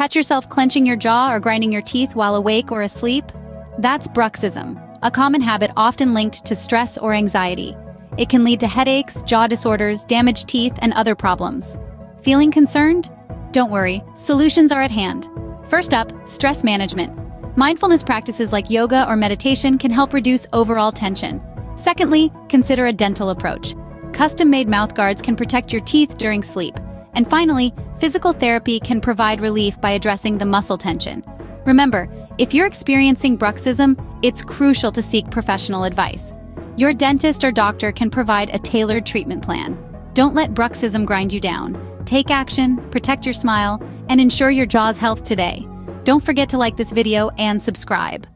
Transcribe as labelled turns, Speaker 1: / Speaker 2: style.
Speaker 1: Catch yourself clenching your jaw or grinding your teeth while awake or asleep? That's bruxism, a common habit often linked to stress or anxiety. It can lead to headaches, jaw disorders, damaged teeth, and other problems. Feeling concerned? Don't worry, solutions are at hand. First up, stress management. Mindfulness practices like yoga or meditation can help reduce overall tension. Secondly, consider a dental approach. Custom-made mouthguards can protect your teeth during sleep. And finally, physical therapy can provide relief by addressing the muscle tension. Remember, if you're experiencing bruxism, it's crucial to seek professional advice. Your dentist or doctor can provide a tailored treatment plan. Don't let bruxism grind you down. Take action, protect your smile, and ensure your jaw's health today. Don't forget to like this video and subscribe.